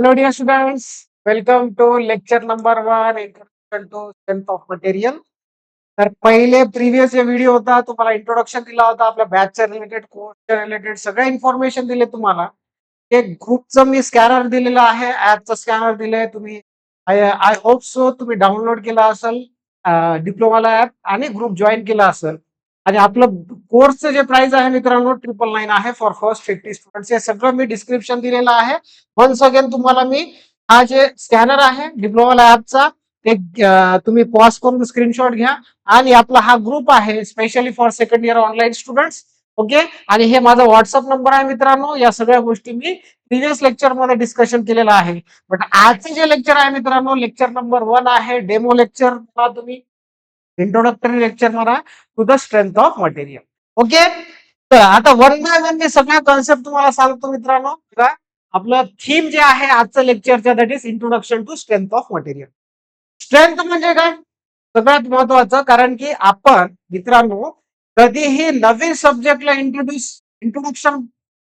Hello, dear students. Welcome to lecture number 1, Introduction to Strength of Material. तर पहिले previous जे video होता तुम्हाला इंट्रोडक्शन दिला होता आपल्या बॅचच्या रिलेटेड कोर्सच्या रिलेटेड सगळ्या इन्फॉर्मेशन दिले तुम्हाला. एक ग्रुपचं मी स्कॅनर दिलेलं आहे, ऍपचं स्कॅनर दिलंय तुम्ही. आय होप सो तुम्ही डाउनलोड केला असेल डिप्लोमाला ऍप आणि ग्रुप जॉईन केला असेल. आणि आपलं कोर्सचं जे प्राइस आहे मित्रांनो 999 आहे फॉर फर्स्ट 50 स्टुडंट्स. हे सगळं मी डिस्क्रिप्शन दिलेलं आहे. वन्स अगेन तुम्हाला मी हा जे स्कॅनर आहे डिप्लोमा ऍपचा ते तुम्ही पॉज करून स्क्रीनशॉट घ्या. आणि आपला हा ग्रुप आहे specially for second year online students. Okay. आणि हे माझा व्हॉट्सअप नंबर आहे मित्रांनो. या सगळ्या गोष्टी मी प्रिव्हियस लेक्चर मध्ये डिस्कशन केलेलं आहे. बट आजचे जे लेक्चर आहे मित्रांनो लेक्चर नंबर 1 आहे डेमो लेक्चर. तुम्ही इंट्रोडक्टरी लेक्चर म्हणा to the strength of material. Okay. तर आता वन बाय वन मी सगळ्या कॉन्सेप्ट तुम्हाला सांगतो मित्रांनो. आपलं थीम जे आहे आजचं लेक्चरचं that is introduction to strength of material. Strength म्हणजे काय सगळ्यात महत्वाचं, कारण की आपण मित्रांनो कधीही नवीन सब्जेक्टला इंट्रोडक्शन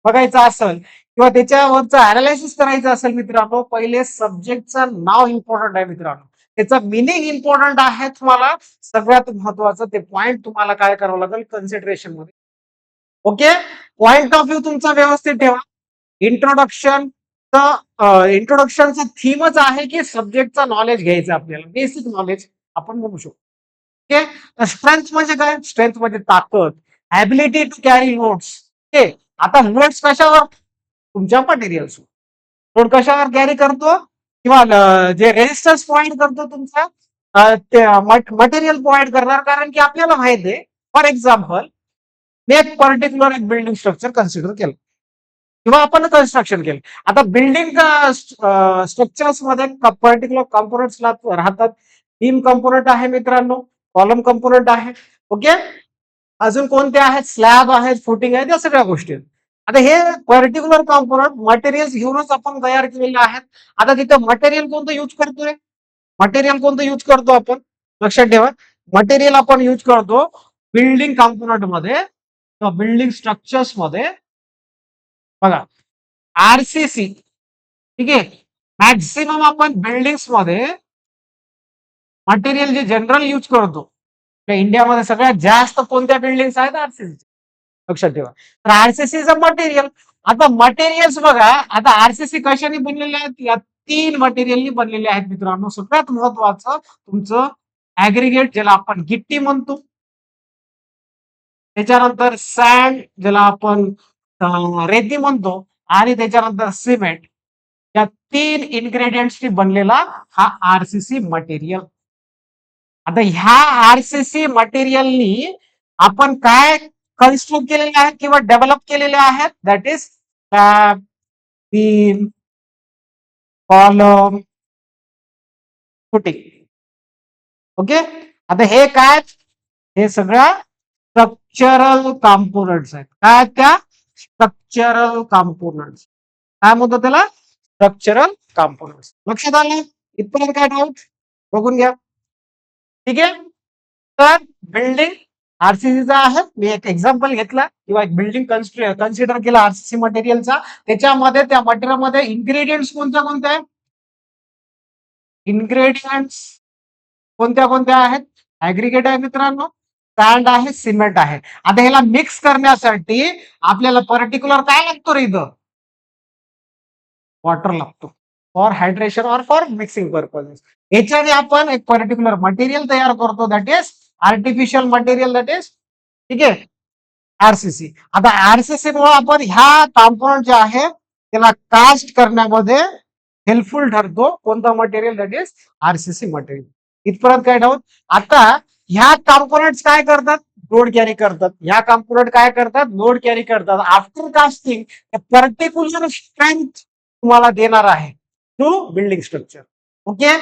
बघायचं असेल किंवा त्याच्यावरचं अनालिसिस करायचं असेल मित्रांनो, पहिले सब्जेक्टचं नाव इम्पॉर्टंट आहे मित्रांनो. त्याचं मिनिंग इम्पॉर्टंट आहे. तुम्हाला सगळ्यात महत्वाचं ते पॉइंट तुम्हाला काय करावं लागेल कन्सिडरेशन मध्ये. ओके. पॉइंट ऑफ व्ह्यू तुमचा व्यवस्थित ठेवा. इंट्रोडक्शन इंट्रोडक्शनचा थीमच आहे की सब्जेक्टचा नॉलेज घ्यायचं आपल्याला, बेसिक नॉलेज आपण म्हणू शकतो. ओके. स्ट्रेंथ म्हणजे काय? स्ट्रेंथ म्हणजे ताकद, ability to carry loads. Okay. आता लोड्स कशावर? तुमच्या मटेरियल्सवर. लोड कशावर कॅरी करतो किंवा जे रेजिस्टन्स पॉइंट करतो तुमचा मटेरियल पॉइंट करणार, कारण की आपल्याला माहिती आहे फॉर एक्झाम्पल मी एक पर्टिक्युलर एक बिल्डिंग स्ट्रक्चर कन्सिडर केलं किंवा आपण कन्स्ट्रक्शन केलं. आता बिल्डिंग स्ट्रक्चर्स मध्ये पर्टिक्युलर कंपोनंट्स राहतात. बीम कंपोनंट आहे मित्रांनो, कॉलम कंपोनंट आहे. ओके. अजून कोणते आहेत? स्लॅब आहेत, फुटिंग आहेत, या सगळ्या गोष्टी आहेत. आता हे पर्टिक्युलर कंपोनंट मटेरियल घेऊनच आपण तयार केलेले आहेत. आता तिथं मटेरियल कोणतं यूज करतोय? मटेरियल कोणतं यूज करतो आपण? लक्षात ठेवा. मटेरियल आपण यूज करतो बिल्डिंग कंपोनंट मध्ये किंवा बिल्डिंग स्ट्रक्चर्स मध्ये. बघा आरसीसी, ठीक आहे. मॅक्सिमम आपण बिल्डिंग्स मध्ये मटेरियल जे जनरल यूज करतो इंडियामध्ये सगळ्यात जास्त कोणत्या बिल्डिंग्स आहेत? आरसीसी. लक्षात ठेवा. तर आरसीसी इज अ मटेरियल. आता मटेरियल्स बघा, आता आरसीसी कशाने बनलेले आहेत? या 3 मटेरियलनी बनलेले आहेत मित्रांनो. सगळ्यात महत्वाचं तुमचं ऍग्रिगेट ज्याला आपण गिट्टी म्हणतो, त्याच्यानंतर सँड ज्याला आपण रेती म्हणतो, आणि त्याच्यानंतर सिमेंट. या 3 इन्ग्रेडियंट्सनी बनलेला हा आरसीसी मटेरियल. आता ह्या आरसीसी मटेरियलनी आपण काय कन्स्ट्रक्ट केलेले आहेत किंवा डेव्हलप केलेले आहेत? That is slab, beam, column, footing. Okay. आता हे काय? हे सगळं स्ट्रक्चरल कॉम्पोनंट्स आहेत. काय त्या? Structural components. काय म्हणतो त्याला? Structural components. लक्षात आलं? इथपर्यंत काय डाऊट? बघून घ्या. ठीक आहे. तर बिल्डिंग आरसीसीचा आहे. मी एक एक्झाम्पल घेतला किंवा एक बिल्डिंग कन्सिडर केला आरसीसी मटेरियलचा. त्याच्यामध्ये त्या मटेरियलमध्ये इन्ग्रेडियंट्स कोणत्या कोणत्या आहेत? इन्ग्रेडियंट्स कोणत्या कोणत्या आहेत? ऍग्रिगेट आहे मित्रांनो, सँड आहे, सिमेंट आहे. आता ह्याला मिक्स करण्यासाठी आपल्याला पर्टिक्युलर काय लागतो रे इथं? वॉटर लागतो फॉर हायड्रेशन और फॉर मिक्सिंग पर्पजेस. याच्याने आपण एक पर्टिक्युलर मटेरियल तयार करतो that is artificial material, that is ठीक आहे आरसीसी. आता आरसीसी मुळे आपण ह्या कॉम्पोनंट जे आहे त्याला कास्ट करण्यामध्ये हेल्पफुल ठरतो. कोणता material? That is RCC material. इथपर्यंत काय डाऊट? आता ह्या कॉम्पोनंट काय करतात? लोड कॅरी करतात. ह्या कॉम्पोनंट काय करतात? लोड कॅरी करतात. आफ्टर कास्टिंग पर्टिक्युलर स्ट्रेंथ तुम्हाला देणार आहे टू बिल्डिंग स्ट्रक्चर. ओके.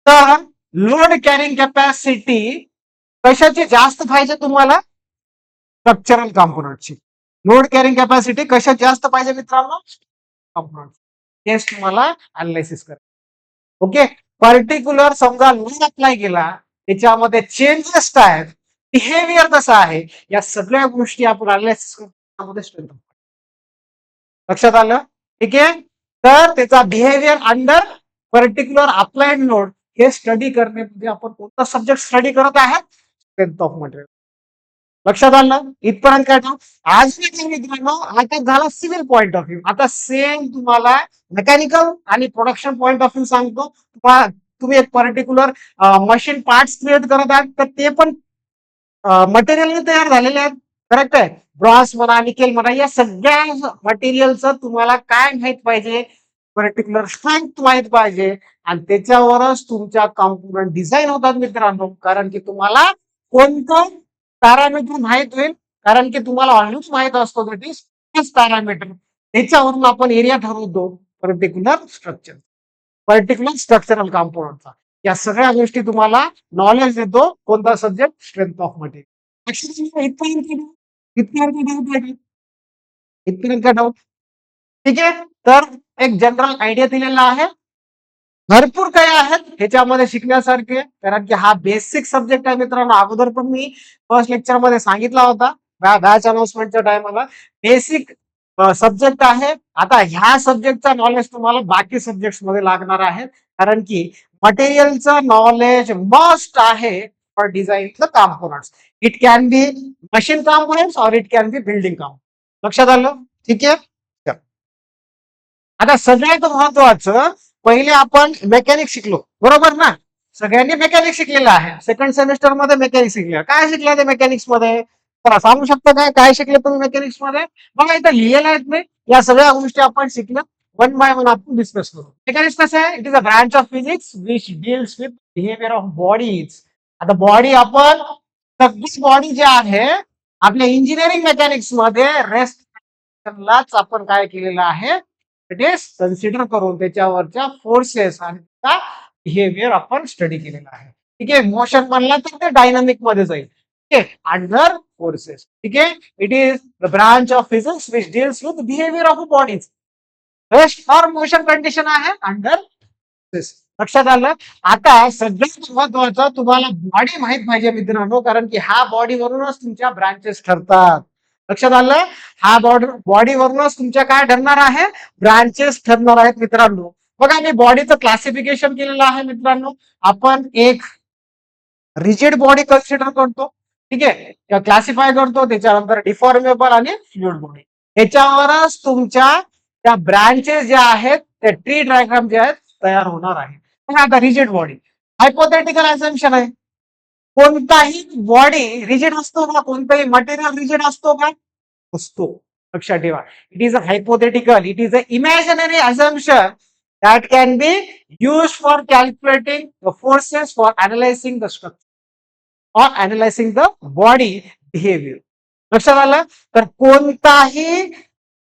तर लोड कॅरिंग कॅपॅसिटी कशाची जास्त पाहिजे तुम्हाला? स्ट्रक्चरल कॉम्पोनंटची. लोड कॅरिंग कॅपॅसिटी कशात जास्त पाहिजे मित्रांनो? कॉम्पोनंट. तेच तुम्हाला अनालिसिस करा. ओके. पर्टिक्युलर समजा लोड अप्लाय केला, त्याच्यामध्ये चेंजेस काय आहेत, बिहेवियर कसं आहे, या सगळ्या गोष्टी आपण अनालिसिस करतो. लक्षात आलं? ठीक आहे. तर त्याचा behaviour under particular applied load हे स्टडी करण्यामध्ये आपण कोणता सब्जेक्ट स्टडी करत आहात? Strength of material. लक्षात आलं इथपर्यंत काय ना आज मित्रांनो आता झाला सिव्हिल पॉईंट ऑफ व्ह्यू. आता सेम तुम्हाला मेकॅनिकल आणि प्रोडक्शन पॉईंट ऑफ व्ह्यू सांगतो. तुम्ही एक पर्टिक्युलर मशीन पार्ट्स क्रिएट करत आहात तर ते पण मटेरियल तयार झालेले आहेत. करेक्ट आहे. ब्रॉन्झ म्हणा निकेल म्हणा या सगळ्या मटेरियलचं तुम्हाला काय माहित पाहिजे? पर्टिक्युलर स्ट्रेंथ माहित पाहिजे आणि त्याच्यावरच तुमच्या कॉम्पोनंट डिझाईन होतात मित्रांनो. कारण की तुम्हाला कोणतं पॅरामीटर माहित होईल कारण की तुम्हाला ऑलरेडी माहित असतो दॅट इज पॅरामीटर. त्याच्यावरून आपण एरिया ठरवतो पर्टिक्युलर स्ट्रक्चरल कॉम्पोनंटचा. या सगळ्या गोष्टी तुम्हाला नॉलेज देतो कोणता सब्जेक्ट? Strength of material. इथपर्यंत का डाऊट? ठीक आहे. तर एक जनरल आयडिया दिलेला आहे. भरपूर काही आहेत ह्याच्यामध्ये शिकण्यासारखे कारण की हा बेसिक सब्जेक्ट आहे मित्रांनो. अगोदर पण मी फर्स्ट लेक्चर मध्ये सांगितला होता बॅच अनाउन्समेंटच्या टायमाला. बेसिक सब्जेक्ट आहे. आता ह्या सब्जेक्टचा नॉलेज तुम्हाला बाकी सब्जेक्ट मध्ये लागणार आहे कारण की मटेरियलचं नॉलेज मस्ट आहे for design the components. It can be machine components or it can be building component. लक्षात आलं? ठीक आहे. आता सगळ्यात महत्वाचं पहिले आपण मेकॅनिक शिकलो बरोबर ना. सगळ्यांनी मेकॅनिक शिकलेलं आहे. सेकंड सेमिस्टर मध्ये मेकॅनिक शिकले. काय शिकले ते मेकॅनिक्स मध्ये? तर सांगू शकता काय काय शिकले तुम्ही मेकॅनिक्स मध्ये? बघा इथं लिहिलेलं आहेत मी. या सगळ्या गोष्टी आपण शिकल्या वन बाय वन आपण डिस्कस करू. मेकॅनिक्स कसं आहे? It is a branch of physics which deals with behaviour of bodies. आता बॉडी आपण सगळी बॉडी जे आहे आपल्या इंजिनिअरिंग मेकॅनिक्स मध्ये रेस्ट आपण काय केलेलं आहे इट इज कन्सिडर करून त्याच्यावरच्या फोर्सेस आणि त्याचा बिहेवियर आपण स्टडी केलेला आहे. ठीक आहे. मोशन म्हणला तर ते डायनामिक मध्ये जाईल. ठीक आहे. Under forces. ठीक आहे. It is the branch of physics which deals with behaviour of bodies. Rest और मोशन कंडिशन आहे अंडर फोर्सेस. लक्षात आलं? आता सगळ्यात महत्वाचं तुम्हाला बॉडी माहित पाहिजे मित्रांनो कारण की हा बॉडीवरूनच तुमच्या ब्रांचेस ठरतात. लक्षात आलं? हा बॉडीवरूनच तुमच्या काय ठरणार आहे? ब्रांचेस ठरणार आहेत मित्रांनो. बघा मी बॉडीचं क्लासिफिकेशन केलेलं आहे मित्रांनो. आपण एक रिजिड बॉडी कन्सिडर करतो. ठीक आहे. क्लासिफाय करतो. त्याच्यानंतर डिफॉर्मेबल आणि फ्लुइड बॉडी. ह्याच्यावरच तुमच्या त्या ब्रांचेस ज्या आहेत त्या ट्री डायग्राम जे आहेत तयार होणार आहे. आता रिजिड बॉडी हायपोथेटिकल अझम्पशन आहे. कोणताही बॉडी रिजिड असतो का? कोणताही मटेरियल रिजिड असतो का? असतो. लक्षात ठेवा. It is a hypothetical. It is a imaginary assumption that can be used for calculating the forces for analyzing the structure or analyzing the body behavior. लक्षात आलं? तर कोणताही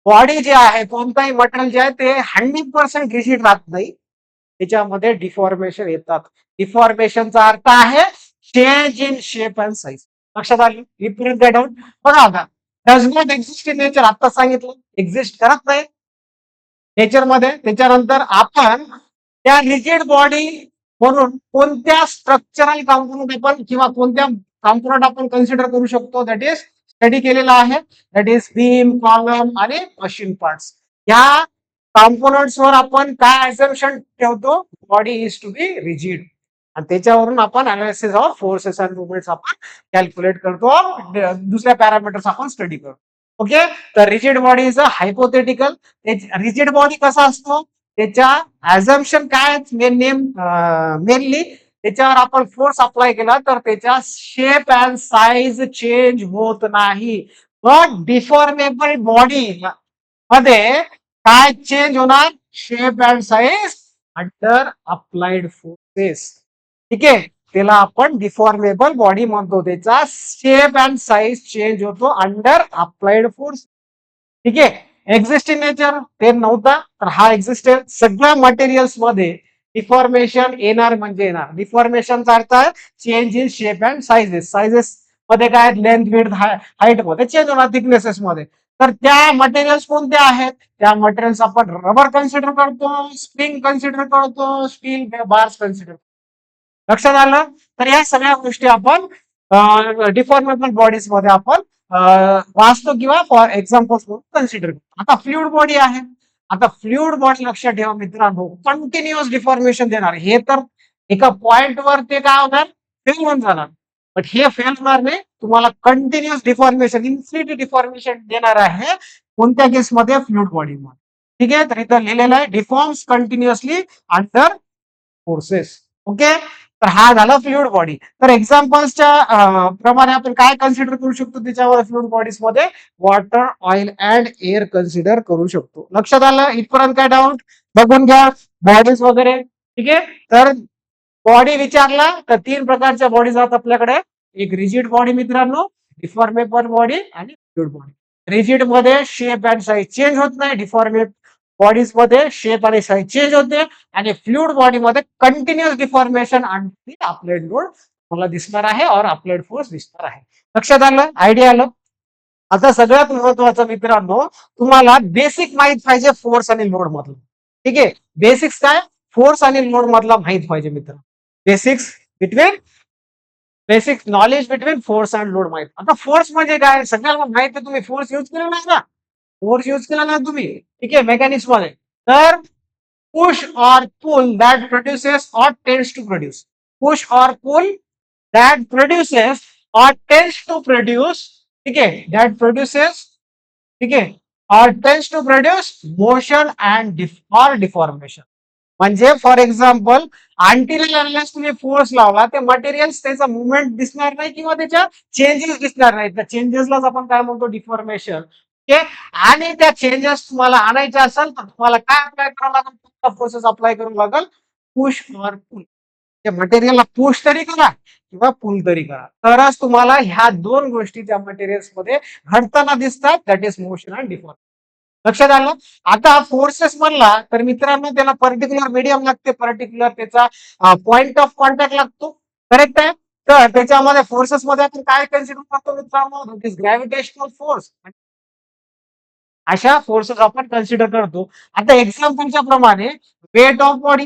बॉडी जे आहे कोणताही मटेरियल जे आहे ते 100% रिजिड राहत नाही. त्याच्यामध्ये डिफॉर्मेशन येतात. डिफॉर्मेशनचा अर्थ आहे change in shape and size. लक्षात आलं? इथपर्यंत काय डाऊट? बघा आता does not exist in nature. आता सांगितलं एक्झिस्ट करत नाही नेचर मध्ये. त्याच्यानंतर आपण त्या रिजिड बॉडी म्हणून कोणत्या स्ट्रक्चरल कॉम्पोनंट आपण किंवा कोणत्या कॉम्पोनंट आपण कन्सिडर करू शकतो दॅट इज स्टडी केलेला आहे. दॅट इज बीम कॉलम आणि मशीन पार्ट्स. या कॉम्पोनंट्स वर आपण काय अझम्पशन ठेवतो? Body is to be rigid आणि त्याच्यावरून आपण analysis of forces and movements आपण कॅल्क्युलेट करतो. दुसऱ्या पॅरामीटर्स आपण स्टडी करतो. ओके. तर rigid body is a hypothetical. Rigid body कसा असतो? त्याच्या अझम्पशन काय मेनली त्याच्यावर आपण फोर्स अप्लाय केला तर त्याच्या शेप अँड साईज चेंज होत नाही. पण डिफॉर्मेबल बॉडी मध्ये काय चेंज होणार? Shape and size under applied forces. ठीक आहे. त्याला आपण डिफॉर्मेबल बॉडी म्हणतो. त्याचा शेप अँड साईज चेंज होतो अंडर अप्लाइड फोर्स. ठीक आहे. एक्झिस्ट इन नेचर ते नव्हता तर हा एक्झिस्टेड. सगळ्या मटेरियल्स मध्ये डिफॉर्मेशन येणार म्हणजे येणार. डिफॉर्मेशनचा अर्थ आहे change in shape and sizes. Sizes मध्ये काय लेंथ विड्थ हाईट मध्ये चेंज होणार थिकनेसेस मध्ये. तर त्या मटेरियल्स कोणत्या आहेत? त्या मटेरियल्स आपण रबर कन्सिडर करतो, स्प्रिंग कन्सिडर करतो, स्टील बार्स कन्सिडर. लक्षात आलं? तर या सगळ्या गोष्टी आपण डिफॉर्मेबल बॉडीज मध्ये आपण वाचतो किंवा फॉर एक्झाम्पल्स कन्सिडर करतो. आता फ्लुइड बॉडी आहे. आता फ्लुइड बॉडी लक्षात ठेवा मित्रांनो, कंटिन्युअस डिफॉर्मेशन देणार. हे तर एका पॉइंटवर ते काय होणार, फेल होऊन जाणार. बट हे फेल होणार नाही, तुम्हाला कंटिन्युअस डिफॉर्मेशन, इन्फिनिटी डिफॉर्मेशन देणार आहे. कोणत्या केसमध्ये? फ्लुइड बॉडीमध्ये. ठीक आहे, तर इथं लिहिलेलं आहे deforms continuously under forces. Okay, तर हा झाला फ्लुइड बॉडी. तर एक्झाम्पल्सच्या प्रमाणे आपण काय कन्सिडर करू शकतो त्याच्यावर फ्लुइड बॉडीज मध्ये? Water, oil and air consider करू शकतो. लक्षात आलं? इथपर्यंत काय डाऊट? बघून घ्या बॉडीज वगैरे. ठीक आहे, तर बॉडी विचारला तर 3 प्रकारच्या बॉडीज आहेत आपल्याकडे. एक रिजिड बॉडी मित्रांनो, डिफॉर्मेबल बॉडी आणि फ्लुइड बॉडी. रिजिड मध्ये शेप अँड साईज चेंज होत नाही, डिफॉर्मेबल बॉडीज मध्ये शेप आणि साईज चेंज होते, आणि फ्लुइड बॉडी मध्ये कंटिन्युअस डिफॉर्मेशन आणि अप्लाइड लोड मला दिसणार आहे और अप्लाइड फोर्स दिसणार आहे. लक्षात आलं? आयडिया आलं? आता सगळ्यात महत्वाचं मित्रांनो, तुम्हाला बेसिक माहित पाहिजे फोर्स आणि लोड मधलं. ठीक आहे, बेसिक्स काय? फोर्स आणि लोड मधला माहित पाहिजे मित्रांनो. Basics between basic knowledge between force and load माहित. आता फोर्स म्हणजे काय? सगळ्यांना माहिती आहे, तुम्ही फोर्स यूज केला नाही का? फोर्स यूज केला ना तुम्ही, ठीक आहे, मेकॅनिक्स मध्ये. तर push or pull that produces or tends to produce. Push or pull that produces or tends to produce. ठीक है, that produces, ठीक है, or tends to produce motion and or deformation. म्हणजे फॉर एक्झाम्पल, अनटिल अनलेस तुम्ही force लावला, ते materials त्याचा movement दिसणार नाही किंवा त्याच्या चेंजेस दिसणार नाहीत. त्या चेंजेसलाच आपण काय म्हणतो? डिफॉर्मेशन. ओके, आणि त्या चेंजेस तुम्हाला आणायचे असेल तर तुम्हाला काय अप्लाय करावं लागेल? फोर्सेस अप्लाय करावं लागेल, पुश ऑर पुल. त्या मटेरियलला पुश तरी करा किंवा पुल तरी करा, तरच तुम्हाला ह्या 2 गोष्टी त्या मटेरियल्स मध्ये घडताना दिसतात. That is motion and deformation. लक्षात आलं? आता फोर्सेस म्हणला तर मित्रांनो त्याला पर्टिक्युलर मीडियम लागते, पर्टिक्युलर त्याचा पॉइंट ऑफ कॉन्टॅक्ट लागतो. करेक्ट आहे? तर त्याच्यामध्ये फोर्सेस मध्ये आपण काय कन्सिडर करतो मित्रांनो? That is gravitational force. अशा फोर्सेस आपण कन्सिडर करतो. आता एक्झाम्पलच्या प्रमाणे weight of body,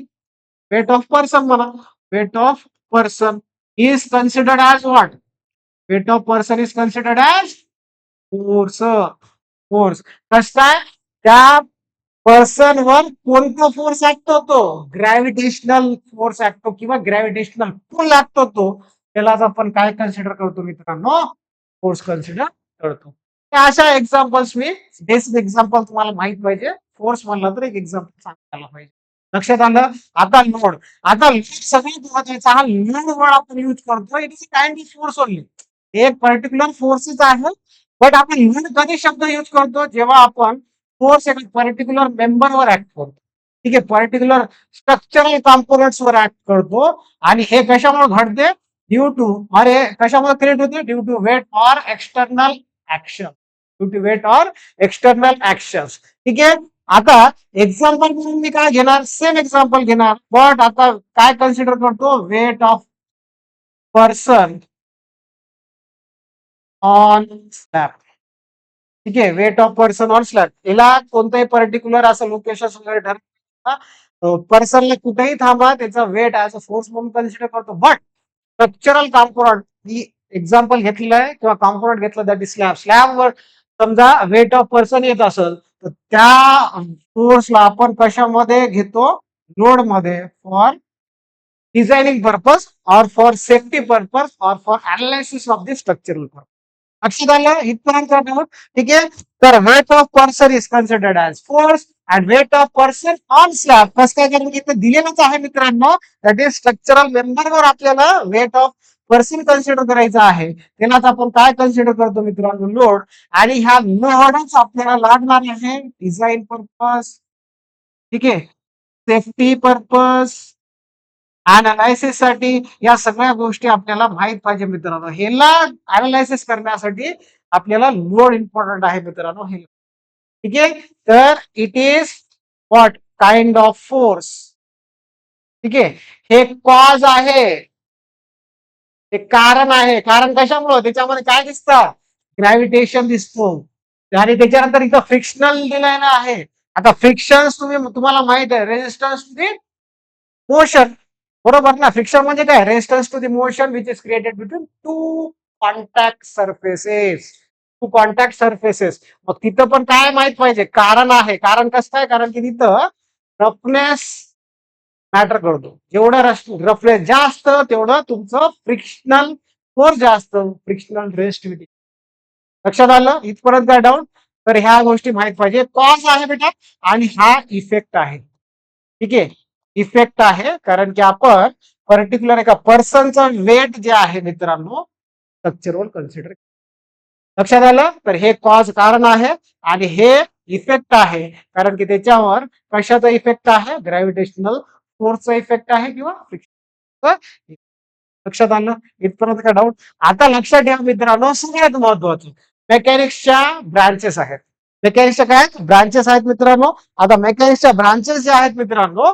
weight of person म्हणा, weight of person is considered as what? Weight of person is considered as force. Force कसं काय? त्या पर्सन वर कोणता फोर्स ऍक्ट होतो? ग्रॅव्हिटेशनल फोर्स ऍक्ट होतो किंवा ग्रॅव्हिटेशनल पुल ऍक्ट होतो. त्यालाच आपण काय कन्सिडर करतो मित्रांनो? फोर्स कन्सिडर करतो. तर अशा एक्झाम्पल्स मी, बेसिक एक्झाम्पल तुम्हाला माहित पाहिजे. फोर्स म्हणला तर एक एक्झाम्पल सांगायला पाहिजे. लक्षात आलं? आता लोड. आता लोड सगळ्यात महत्वाचा, हा लोड वर्ड आपण यूज करतो. It is kind of force only. एक पर्टिक्युलर फोर्सेस आहे, बट आपण लोड कधी शब्द यूज करतो? जेव्हा आपण फोर्स एका पर्टिक्युलर मेंबरवर ऍक्ट करतो. ठीक आहे, पर्टिक्युलर स्ट्रक्चरल कॉम्पोनंट्स वर ऍक्ट करतो. आणि हे कशामुळे घडते? ड्यू टू, अरे कशामुळे क्रिएट होते? Due to weight or external action. Due to weight or external action. ठीक आहे, आता एक्झाम्पल म्हणून मी काय घेणार? सेम एक्झाम्पल घेणार, बट आता काय कन्सिडर करतो? Weight of person on slab. ठीक आहे, weight of person on slab. याला कोणतंही पर्टिक्युलर असं लोकेशन वगैरे ठरवलं, पर्सनला कुठेही थांबा त्याचा वेट ऍज अ फोर्स म्हणून कन्सिडर करतो. But structural component he example घेतलेलं आहे किंवा कॉम्पोनंट घेतलं, दॅट इज स्लॅब. स्लॅबवर समजा वेट ऑफ पर्सन येत असेल तर त्या फोर्सला आपण कशामध्ये घेतो? लोड मध्ये, फॉर डिझायनिंग पर्पज और फॉर सेफ्टी पर्पज और for analysis of the structural purpose. लक्षात आलं? इथपर्यंत डाऊट? ठीक आहे, तर weight of person is considered as force and weight of person on slab. कसं काय? कारण इथं दिलेलंच आहे मित्रांनो, दॅट इज स्ट्रक्चरल मेंबरवर आपल्याला वेट ऑफ पर्सन कन्सिडर करायचं आहे. त्यालाच आपण काय कन्सिडर करतो मित्रांनो? लोड. आणि ह्या लोडच आपल्याला लागणार आहे डिझाईन पर्पज, ठीक आहे, सेफ्टी पर्पज, अनालायसिस साठी. या सगळ्या गोष्टी आपल्याला माहित पाहिजे मित्रांनो. ह्याला अनालायसिस करण्यासाठी आपल्याला लोड इम्पॉर्टंट आहे मित्रांनो. हे ठीक आहे, तर it is what kind of force. ठीक आहे, हे कॉज आहे, हे कारण आहे. कारण कशामुळं? त्याच्यामध्ये काय दिसतं? ग्रॅव्हिटेशन दिसतो. आणि त्याच्यानंतर इथं फ्रिक्शनल दिलेलं आहे. आता फ्रिक्शन तुम्हाला माहित आहे, रेजिस्टन्स टू दी मोशन. बरोबर ना? फ्रिक्शन म्हणजे काय? Resistance to the motion which is created between two contact surfaces. Two contact surfaces. मग तिथं पण काय माहित पाहिजे, कारण आहे. कारण कसं काय, कारण की तिथं रफनेस मॅटर करतो. जेवढं रफनेस जास्त तेवढं तुमचं फ्रिक्शनल फोर्स जास्त, फ्रिक्शनल रेस्टिव्हिटी. लक्षात आलं इथपर्यंत काय डाऊट? तर ह्या गोष्टी माहित पाहिजे. कॉज आहे बेटा आणि हा इफेक्ट आहे. ठीक आहे, इफेक्ट आहे कारण की आपण पर्टिक्युलर एका पर्सनचं वेट जे आहे मित्रांनो स्ट्रक्चरवर कन्सिडर. लक्षात आलं? तर हे कॉज कारण आहे आणि हे इफेक्ट आहे कारण की त्याच्यावर कशाचा इफेक्ट आहे, ग्रॅव्हिटेशनल फोर्सचा इफेक्ट आहे किंवा फ्रिक्शन. लक्षात आलं इथपर्यंत काय डाऊट? आता लक्षात ठेवा मित्रांनो, सगळ्यात महत्वाचं मेकॅनिक्सच्या ब्रांचेस आहेत. मेकॅनिक्सच्या काय ब्रांचेस आहेत मित्रांनो? आता मेकॅनिक्सच्या ब्रांचेस जे आहेत मित्रांनो,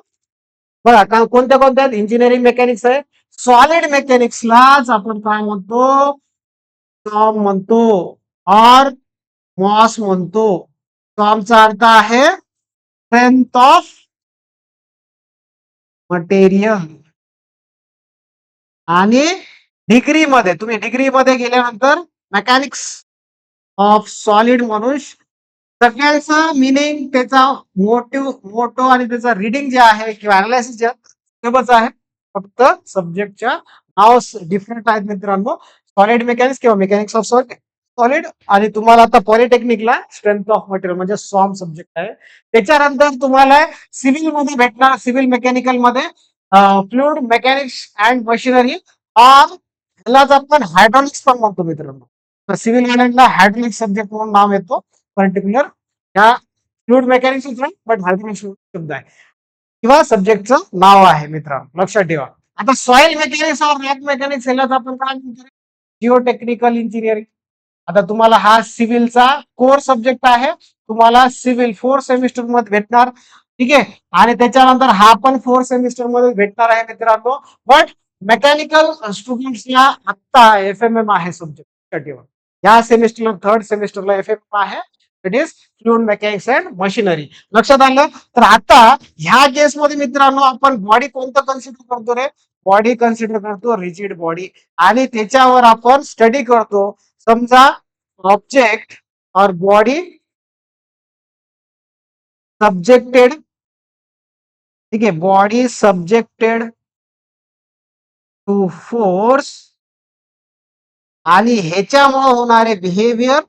बघा कोणत्या कोणत्या इंजिनिअरिंग मेकॅनिक्स आहे. सॉलिड मेकॅनिक्सलाच आपण काय म्हणतो, टॉम म्हणतो और मॉस म्हणतो. टॉमचा अर्थ आहे स्ट्रेंथ ऑफ मटेरियल. आणि डिग्रीमध्ये तुम्ही डिग्रीमध्ये गेल्यानंतर मेकॅनिक्स ऑफ सॉलिड म्हणून सगळ्यांचं मिनिंग, त्याचा मोटो आणि त्याचा रिडिंग जे आहे किंवा अनालिसिस जे सेमच आहे, फक्त सब्जेक्टच्या नाव डिफरंट आहेत मित्रांनो. सॉलिड मेकॅनिक्स किंवा मेकॅनिक्स ऑफ सॉलिड. आणि तुम्हाला आता पॉलिटेक्निकला स्ट्रेंथ ऑफ मटेरियल म्हणजे सॉम सब्जेक्ट आहे. त्याच्यानंतर तुम्हाला सिव्हिल मध्ये भेटणार, सिव्हिल मेकॅनिकल मध्ये फ्लुइड मेकॅनिक्स अँड मशिनरी, यालाच आपण हायड्रॉलिक्स पण म्हणतो मित्रांनो. तर सिव्हिल वाल्यांना हायड्रॉलिक्स सब्जेक्ट म्हणून नाव येतो पर्टिक्युलर. ह्या फ्लुइड मेकॅनिक्स बट हायड्रॉलिक्स शब्द आहे किंवा सब्जेक्टचं नाव आहे मित्रांनो, लक्षात ठेवा. आता सॉइल मेकॅनिक्स और रॉक मेकॅनिक्स यालाच आपण काय म्हणतो, जिओ टेक्निकल इंजिनिअरिंग. आता तुम्हाला हा सिव्हिलचा कोर सब्जेक्ट आहे, तुम्हाला सिव्हिल 4 सेमिस्टर मध्ये भेटणार. ठीक आहे, आणि त्याच्यानंतर हा पण 4 सेमिस्टर मध्ये भेटणार आहे मित्रांनो. बट मेकॅनिकल स्टुडंट्सला आता एफएमएम आहे सब्जेक्ट. या सेमिस्टरला, थर्ड सेमिस्टरला एफएमएम आहे, it is fluid mechanics and machinery. लक्षात आलं? तर आता ह्या केसमध्ये मित्रांनो आपण बॉडी कोणतं कन्सिडर करतो रे? बॉडी कन्सिडर करतो रिजिड बॉडी, आणि त्याच्यावर आपण स्टडी करतो. समजा ऑब्जेक्ट और बॉडी सब्जेक्टेड, ठीक आहे, बॉडी सब्जेक्टेड टू फोर्स आणि ह्याच्यामुळे होणारे बिहेवियर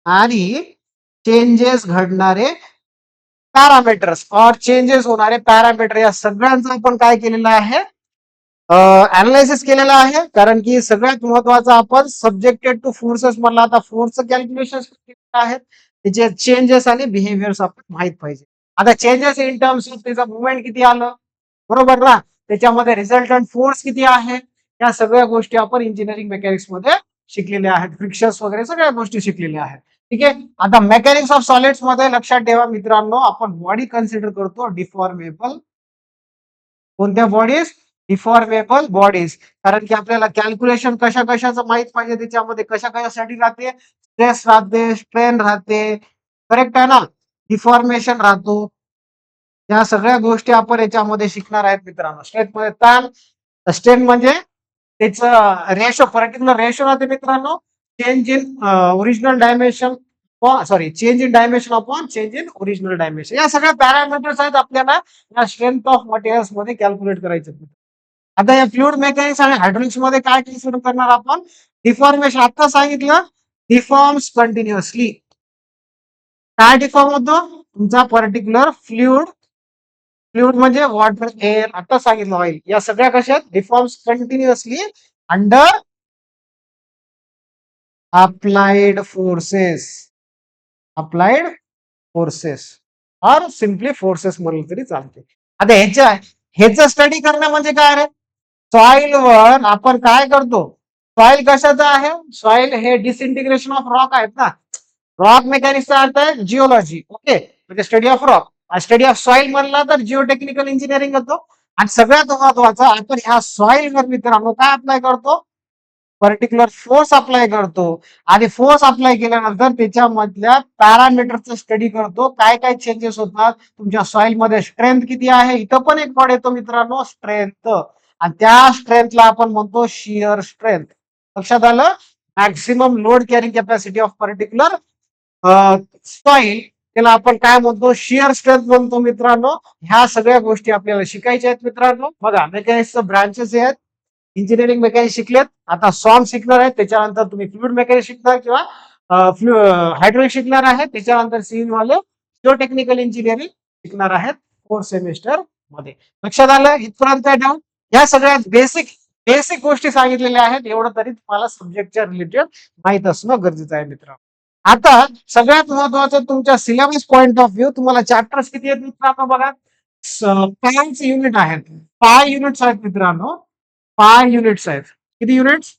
आणि चेंजेस घडणारे पॅरामीटर्स और चेंजेस होणारे पॅरामीटर, या सगळ्यांचं आपण काय केलेलं आहे, अनालिसिस केलेलं आहे. कारण की सगळ्यात महत्वाचं आपण सब्जेक्टेड टू फोर्सेस म्हणला, आता फोर्सचं कॅल्क्युलेशन आहेत, त्याचे चेंजेस आणि बिहेवियर्स आपण माहित पाहिजे. आता चेंजेस इन टर्म्स ऑफ त्याचा मुवमेंट किती आलं, बरोबर ना, त्याच्यामध्ये रिझल्टंट फोर्स किती आहे, या सगळ्या गोष्टी आपण इंजिनिअरिंग मेकॅनिक्स मध्ये शिकलेल्या आहेत. फ्रिक्शन्स वगैरे सगळ्या गोष्टी शिकलेल्या आहेत. ठीक आहे, आता मेकॅनिक्स ऑफ सॉलिड्स मध्ये लक्षात ठेवा मित्रांनो, आपण बॉडी कन्सिडर करतो डिफॉर्मेबल. कोणत्या बॉडीज? Deformable bodies. कारण की आपल्याला कॅल्क्युलेशन कशा कशाचं माहित पाहिजे, त्याच्यामध्ये कशा कशासाठी राहते, स्ट्रेस राहते, स्ट्रेन राहते, करेक्ट आहे ना, डिफॉर्मेशन राहतो. या सगळ्या गोष्टी आपण याच्यामध्ये शिकणार आहेत मित्रांनो. स्ट्रेस मध्ये ताण, स्ट्रेन म्हणजे त्याचं रेशो, पर्टिक्युलर रेशो राहते मित्रांनो, change in original dimension, sorry change in dimension upon change in original dimension. या सगळ्या पॅरामीटर्स आहेत आपल्याला या स्ट्रेंथ ऑफ मटेरियल्स मध्ये कॅल्क्युलेट करायचे. आता या फ्लुइड मेकॅनिक्स आणि हायड्रोलिक्स मध्ये काय कन्सिडर करणार आपण, डिफॉर्मेशन. आता सांगितलं डिफॉर्म्स कंटिन्युअसली. काय डिफॉर्म होतो तुमचा पर्टिक्युलर फ्लुइड, फ्लुइड म्हणजे वॉटर, एअर, आता सांगितलं ऑइल, या सगळ्या कशात deforms continuously under applied forces. Applied forces और सिम्पली फोर्सेस म्हणलं तरी चालते. आता ह्याचं स्टडी करणं म्हणजे काय रे, सॉइल वर आपण काय करतो, सॉइल कशाचं आहे, सॉइल हे डिसइंटिग्रेशन ऑफ रॉक आहेत ना. रॉक मेकॅनिक्सचा अर्थ आहे जिओलॉजी, ओके, म्हणजे study of rock. Study of soil म्हणला तर जिओ टेक्निकल इंजिनिअरिंग होतो. आणि सगळ्यात महत्वाचं आपण ह्या सॉइल वर मित्रांनो काय अप्लाय करतो, पर्टिक्युलर फोर्स अप्लाय करतो. आणि फोर्स अप्लाय केल्यानंतर त्याच्यामधल्या पॅरामीटरचा स्टडी करतो, काय काय चेंजेस होतात तुमच्या सॉइल मध्ये, स्ट्रेंथ किती आहे, इथं पण एक वर्ड येतो मित्रांनो स्ट्रेंथ, आणि त्या स्ट्रेंथला आपण म्हणतो शिअर स्ट्रेंथ. लक्षात आलं? Maximum load carrying capacity of particular soil, त्याला आपण काय म्हणतो, शिअर स्ट्रेंथ म्हणतो मित्रांनो. ह्या सगळ्या गोष्टी आपल्याला शिकायच्या आहेत मित्रांनो. बघा, मेकॅनिक्सचं ब्रांचेस आहेत. इंजिनिअरिंग मेकॅनिक्स शिकलेत, आता सॉम शिकणार आहेत, त्याच्यानंतर तुम्ही फ्लुइड मेकॅनिक्स शिकणार किंवा हायड्रोलिक शिकणार आहे, त्याच्यानंतर सिव्हिल वाले जिओ टेक्निकल इंजिनिअरिंग शिकणार आहेत 4 सेमिस्टर मध्ये. लक्षात आलं इथपर्यंत डाऊन? या सगळ्यात बेसिक बेसिक गोष्टी सांगितलेल्या आहेत, एवढं तरी तुम्हाला सब्जेक्टच्या रिलेटेड माहित असणं गरजेचं आहे मित्रांनो. आता सगळ्यात महत्वाचं, तुमच्या सिलेबस पॉइंट ऑफ व्ह्यू तुम्हाला चॅप्टर्स किती आहेत मित्रांनो? बघा, 5 युनिट आहेत, 5 युनिट्स आहेत मित्रांनो, 5 युनिट्स आहेत. किती युनिट्स?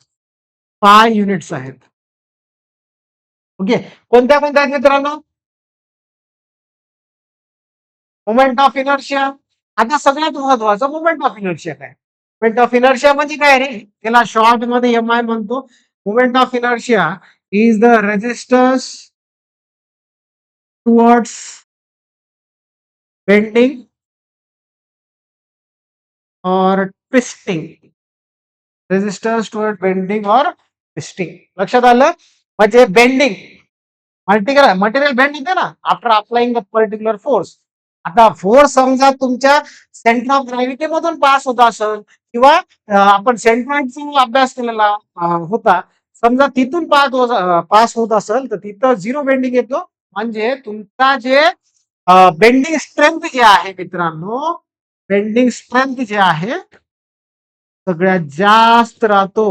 5 युनिट्स आहेत. ओके, कोणत्या कोणत्या आहेत मित्रांनो? Moment of inertia. आता सगळ्यात महत्वाचं मोमेंट ऑफ इनर्शिया काय? मोमेंट ऑफ इनर्शिया म्हणजे काय रे? त्याला शॉर्ट मध्ये एम आय म्हणतो. Moment of inertia is the resistance towards bending और ट्विस्टिंग. रेजिस्टन्स टुवर्ड बेंडिंग और ट्विस्टिंग. लक्षात आलं? म्हणजे बेंडिंग, मटेरियल बेंड होते ना after applying the particular force. आता फोर्स समजा तुमच्या सेंटर ऑफ ग्रॅव्हिटी मधून पास होत असेल किंवा आपण सेंट्रॉइडचा अभ्यास केलेला होता, समजा तिथून पास होत असेल तर तिथं झिरो बेंडिंग येतो. म्हणजे तुमचा जे बेंडिंग स्ट्रेंथ जे आहे मित्रांनो, बेंडिंग स्ट्रेंथ जे आहे सगळ्यात जास्त राहतो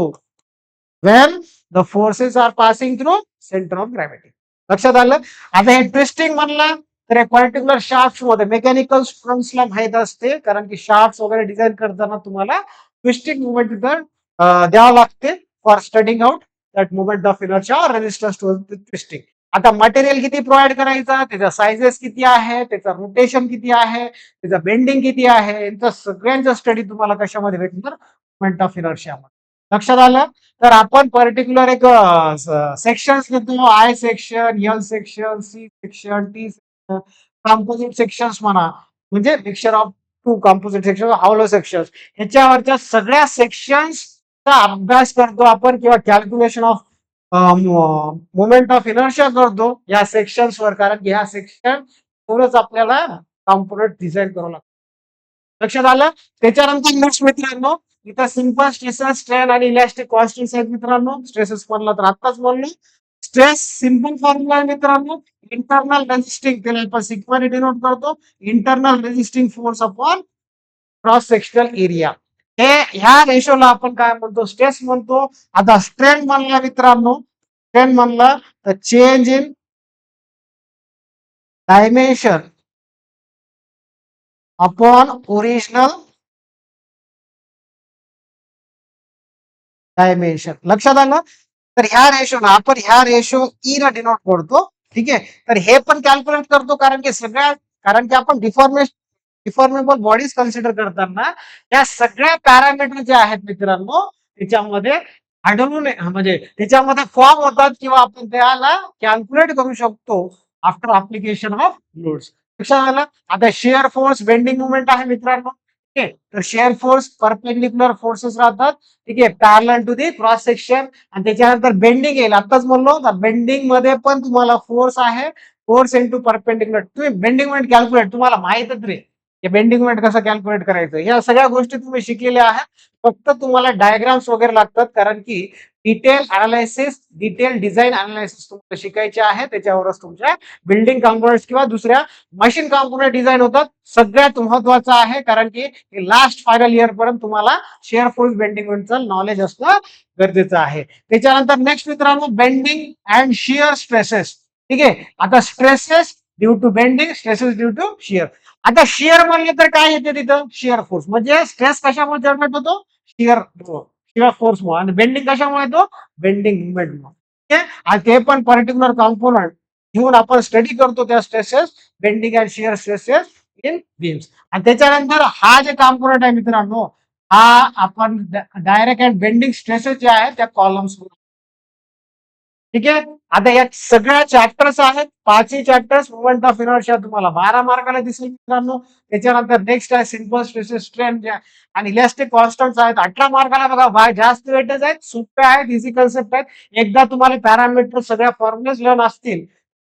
when the forces are passing through centre of gravity. लक्षात आलं? आता हे ट्विस्टिंग म्हणलं तर एक पर्टिक्युलर शाफ्ट मध्ये मेकॅनिकल स्टुडंट्सला माहित असते, कारण की शाफ्ट वगैरे डिझाईन करताना तुम्हाला ट्विस्टिंग मुवमेंट तिथं द्यावं लागते for studying out that movement of inertia resistance to twisting. आता मटेरियल किती प्रोव्हाइड करायचा, त्याचा सायझेस किती आहे, त्याचा रोटेशन किती आहे, त्याचा बेंडिंग किती आहे, यांचा सगळ्यांचा स्टडी तुम्हाला कशामध्ये भेटणार? मुवमेंट ऑफ इनर्शिया मध्ये. लक्षात आलं? तर आपण पर्टिक्युलर एक सेक्शन घेतो, I section, L section, C section, T section, composite sections म्हणा, म्हणजे mixture of 2 composite section, hollow section, ह्याच्यावरच्या सगळ्या सेक्शन्सचा अभ्यास करतो आपण किंवा calculation of moment of inertia करतो या सेक्शन्स वर, कारण की ह्या सेक्शन थोडंच आपल्याला कॉम्पोनेंट डिझाईन करावं लागतं. लक्षात आलं? त्याच्यानंतर नेक्स्ट मित्रांनो, इथं सिंपल स्ट्रेसेस, स्ट्रेन आणि इलॅस्टिक कॉन्स्टंट्स आहेत मित्रांनो. स्ट्रेसेस म्हणलं तर आताच म्हणलो, स्ट्रेस सिंपल फॉर्म्युला आहे मित्रांनो, इंटरनल रेजिस्टिंग, त्याला आपण सिग्माने डिनोट करतो, internal resisting force upon cross sectional area. हे ह्या रेशोला आपण काय म्हणतो? स्ट्रेस म्हणतो. आता स्ट्रेन म्हणला मित्रांनो, स्ट्रेन म्हणलं तर change in dimension upon original dimension. लक्षात आलं? तर ह्या रेशोला आपण ह्या रेशो ई ला डिनोट करतो. ठीक आहे, तर हे पण कॅल्क्युलेट करतो, कारण की आपण डिफॉर्मेबल बॉडीज कन्सिडर करताना या सगळ्या पॅरामीटर जे आहेत मित्रांनो त्याच्यामध्ये आढळून म्हणजे त्याच्यामध्ये फॉर्म होतात किंवा आपण त्याला कॅल्क्युलेट करू शकतो आफ्टर अप्लिकेशन ऑफ लोड्स. लक्षात आलं? आता शेअर फोर्स, बेंडिंग मुवमेंट आहे मित्रांनो. ठीक आहे, तर शेअर फोर्स परपेंडिक्युलर फोर्सेस राहतात, ठीक आहे, parallel to the cross section. आणि त्याच्यानंतर बेंडिंग येईल. आताच म्हणलो तर बेंडिंग मध्ये पण तुम्हाला फोर्स आहे, फोर्स इंटू परपेंडिक्युलर. तुम्ही बेंडिंग मोमेंट कॅल्क्युलेट तुम्हाला माहितच रे, बेंडिंग मोमेंट कसं कॅल्क्युलेट करायचं, या सगळ्या गोष्टी तुम्ही शिकलेल्या आहात. फक्त तुम्हाला डायग्राम्स वगैरे लागतात, कारण की detail analysis, detail design analysis तुम्हाला शिकायचे आहे. त्याच्यावरच तुमच्या बिल्डिंग कॉम्पोनंट्स किंवा दुसऱ्या मशीन कॉम्पोनंट डिझाईन होतात. सगळ्यात महत्वाचं आहे, कारण की लास्ट फायनल इयर पर्यंत तुम्हाला शेअर फोर्स, बेंडिंग मोमेंटचं नॉलेज असणं गरजेचं आहे. त्याच्यानंतर नेक्स्ट मित्रांनो, बेंडिंग अँड शिअर स्ट्रेसेस. ठीक आहे, आता stresses due to bending, stresses due to shear. आता शिअर म्हणलं तर काय येते तिथं? Shear force. म्हणजे स्ट्रेस कशामुळे जनरेट होतो? शिअर फोर्समुळे. आणि बेंडिंग कशामुळे येतो? बेंडिंग मुवमेंटमुळे. ठीक आहे, आणि ते पण पर्टिक्युलर कॉम्पोनंट घेऊन आपण स्टडी करतो त्या stresses, bending and shear stresses in beams. आणि त्याच्यानंतर हा जे कॉम्पोनंट आहे मित्रांनो, हा आपण डायरेक्ट अँड बेंडिंग स्ट्रेसेस जे आहे त्या कॉलम्स ठीक आहे. आता या सगळ्या चॅप्टर्स आहेत, 5ही चॅप्टर्स मोमेंट ऑफ इनर्शिया तुम्हाला 12 मार्काला दिसेल मित्रांनो. त्याच्यानंतर नेक्स्ट आहे सिंपल स्ट्रेसेस स्ट्रेन आणि इलॅस्टिक कॉन्स्टंट्स आहेत 18 मार्काला. बघा जास्त वेटेज आहेत, सोपे आहेत, इझी कन्सेप्ट आहेत. एकदा तुम्हाला पॅरामीटर सगळ्या फॉर्म्युलेज लर्न असतील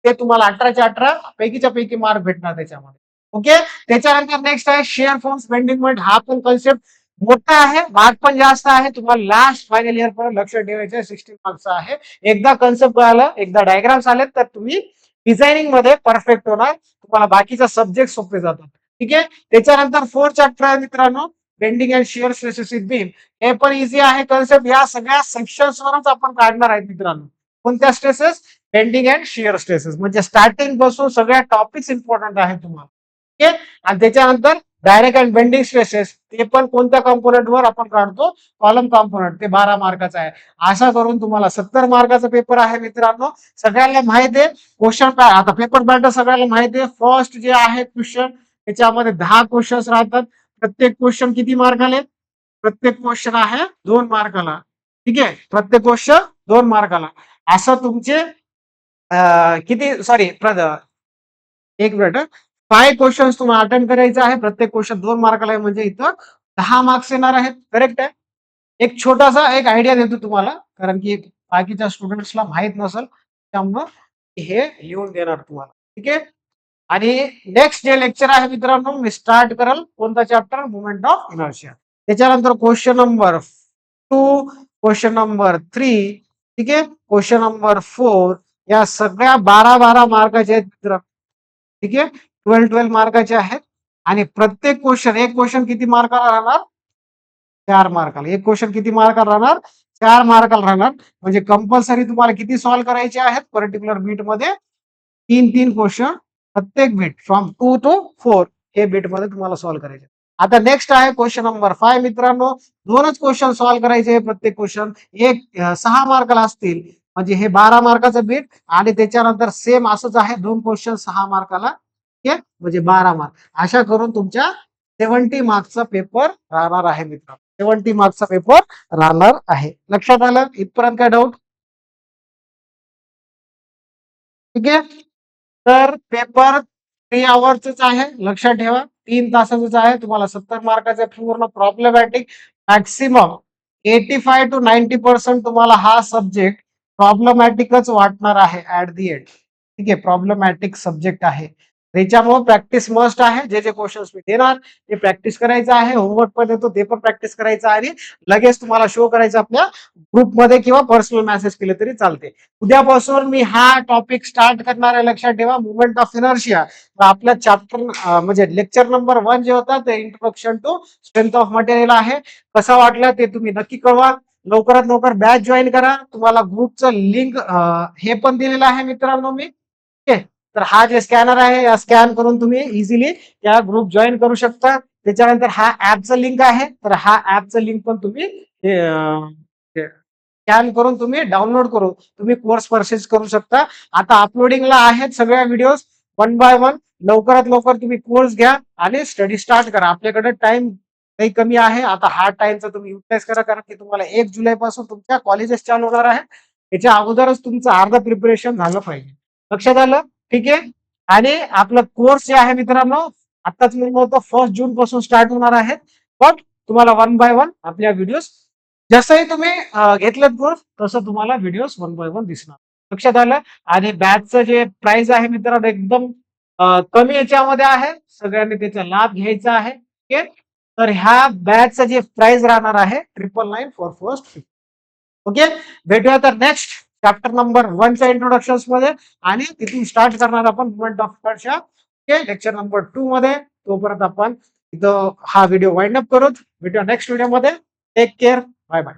ते तुम्हाला 18च्या 18 पैकीच्या पैकी मार्क भेटणार त्याच्यामध्ये. ओके. त्याच्यानंतर नेक्स्ट आहे शेअर फोर्स बेंडिंग मोमेंट. हा पण कन्सेप्ट मोठा आहे, भाग पण जास्त आहे. तुम्हाला लास्ट फायनल इयर पर्यंत लक्ष ठेवायचं 16 मार्क्सचा आहे. एकदा कन्सेप्ट कळालं, एकदा डायग्राम्स आले तर तुम्ही डिझायनिंग मध्ये परफेक्ट होणार. तुम्हाला बाकीचा सब्जेक्ट सोपे जातात. ठीक आहे. त्याच्यानंतर 4 चॅप्टर आहे मित्रांनो, bending and shear stresses with beam. हे पण इझी आहे कन्सेप्ट. या सगळ्या सेक्शन्स वरच आपण काढणार आहेत मित्रांनो. कोणत्या stresses? Bending and shear stresses. म्हणजे स्टार्टिंग पासून सगळ्या टॉपिक्स इम्पॉर्टंट आहेत तुम्हाला. ठीक आहे. आणि त्याच्यानंतर डायरेक्ट अँड बेंडिंग स्ट्रेसेस ते पण कोणत्या कॉम्पोनंट वर आपण काढतो? Column component. ते 12 मार्काचा आहे. असा करून तुम्हाला 70 मार्काचा पेपर आहे मित्रांनो. सगळ्यांना माहिती आहे क्वेश्चन आता पेपर पॅटर्न सगळ्यांना माहिती आहे. फर्स्ट जे आहे क्वेश्चन त्याच्यामध्ये 10 क्वेश्चन्स राहतात. प्रत्येक क्वेश्चन किती मार्काले? प्रत्येक क्वेश्चन आहे 2 मार्काला. ठीक आहे. प्रत्येक क्वेश्चन 2 मार्काला. असं तुमचे किती सॉरी एक मिनिट. 5 क्वेश्चन्स तुम्हाला अटेंड करायचं आहे. प्रत्येक क्वेश्चन 2 मार्काला आहे म्हणजे इथं 10 मार्क्स येणार आहेत. करेक्ट आहे. एक छोटासा एक आयडिया देतो तुम्हाला, कारण की बाकीच्या स्टुडंट्सला माहित नसेल, त्यामुळं हे लिहून देणार तुम्हाला. ठीक आहे. आणि नेक्स्ट जे लेक्चर आहे मित्रांनो, मी स्टार्ट करेल कोणता चॅप्टर? Moment of inertia. त्याच्यानंतर क्वेश्चन नंबर 2, क्वेश्चन नंबर 3, ठीक आहे, क्वेश्चन नंबर 4 या सगळ्या 12-12 मार्काचे आहेत मित्रांनो. ठीक आहे. 12-12 मार्काचे आहेत. आणि प्रत्येक क्वेश्चन एक क्वेश्चन किती मार्काला राहणार? 4 मार्काला. एक क्वेश्चन किती मार्काला राहणार? 4 मार्काला राहणार. म्हणजे कंपल्सरी तुम्हाला किती सॉल्व्ह करायचे आहेत पर्टिक्युलर बीट मध्ये? 3-3 क्वेश्चन प्रत्येक बीट फ्रॉम 2 to 4 हे बीट मध्ये तुम्हाला सॉल्व्ह करायचे. आता नेक्स्ट आहे क्वेश्चन नंबर 5 मित्रांनो. 2च क्वेश्चन सॉल्व्ह करायचे. प्रत्येक क्वेश्चन एक 6 मार्काला असतील. म्हणजे हे 12 मार्काचं बीट आणि त्याच्यानंतर सेम असंच आहे 2 क्वेश्चन 6 मार्काला. ठीक आहे. म्हणजे 12 मार्क. अशा करून तुमच्या 70 मार्क्सचा पेपर राहणार आहे मित्रांनो. 70 मार्क्सचा पेपर राहणार आहे. लक्षात आलं? इथपर्यंत काय डाऊट? ठीक आहे. तर पेपर 3 अवर्सच आहे. लक्षात ठेवा. 3 तासाचाच आहे. तुम्हाला 70 मार्काचे पूर्ण प्रॉब्लेमॅटिक मॅक्सिमम 85 to 90% तुम्हाला हा सब्जेक्ट प्रॉब्लेमॅटिकच वाटणार आहे ऍट दी एंड. ठीक आहे. प्रॉब्लेमॅटिक सब्जेक्ट आहे. त्याच्यामुळे प्रॅक्टिस मस्ट आहे. जे जे क्वेश्चन्स मी देणार ते प्रॅक्टिस करायचं आहे. होमवर्क पण देतो ते पण प्रॅक्टिस करायचं आहे आणि लगेच तुम्हाला शो करायचं आपल्या ग्रुपमध्ये किंवा पर्सनल मेसेज केले तरी चालते. उद्यापासून मी हा टॉपिक स्टार्ट करणार आहे. लक्षात ठेवा. Movement of inertia. आपल्या चॅप्टर म्हणजे लेक्चर नंबर 1 जे होता ते introduction to strength of material आहे. कसं वाटलं ते तुम्ही नक्की कळवा. लवकरात लवकर बॅच जॉईन करा. तुम्हाला ग्रुपचं लिंक हे पण दिलेलं आहे मित्रांनो मी. ओके. तर हा जे स्कॅनर आहे या स्कॅन करून तुम्ही इझिली त्या ग्रुप जॉईन करू शकता. त्याच्यानंतर हा ऍपचं लिंक आहे. तर हा ऍपचं लिंक पण तुम्ही स्कॅन करून तुम्ही डाउनलोड करून तुम्ही कोर्स परचेस करू शकता. आता अपलोडिंगला आहेत सगळ्या व्हिडिओ 1 by 1. लवकरात लवकर तुम्ही कोर्स घ्या आणि स्टडी स्टार्ट करा. आपल्याकडे टाइम काही कमी आहे. आता हा टाइमचा तुम्ही युटिलाइज करा, कारण की तुम्हाला 1 जुलै पासून तुमच्या कॉलेजेस चालू होणार आहे. याच्या अगोदरच तुमचं अर्ध प्रिपरेशन झालं पाहिजे. लक्षात आलं? ठीक आहे. आणि आपलं कोर्स जे आहे मित्रांनो, आताच मी म्हणतो 1 जून पासून स्टार्ट होणार आहे. पण तुम्हाला 1 by 1 आपल्या व्हिडिओ जसंही तुम्ही घेतलेत कोर्स तसं तुम्हाला व्हिडिओ 1 by 1 दिसणार. लक्षात आलं? आणि बॅचचं जे प्राइस आहे मित्रांनो एकदम कमी याच्यामध्ये आहे. सगळ्यांनी त्याचा लाभ घ्यायचा आहे. ठीक आहे. तर ह्या बॅचचं जे प्राइस राहणार आहे 999 फॉर फर्स्ट. ओके. भेटूया तर नेक्स्ट चॅप्टर नंबर 1 च्या इंट्रोडक्शन मध्ये आणि तिथून स्टार्ट करणार आपण movement of inertia. Okay. Lecture number 2 मध्ये. तोपर्यंत आपण इथं हा व्हिडिओ वाइंड अप करू. भेटूया नेक्स्ट व्हिडिओ मध्ये. Take care. Bye bye.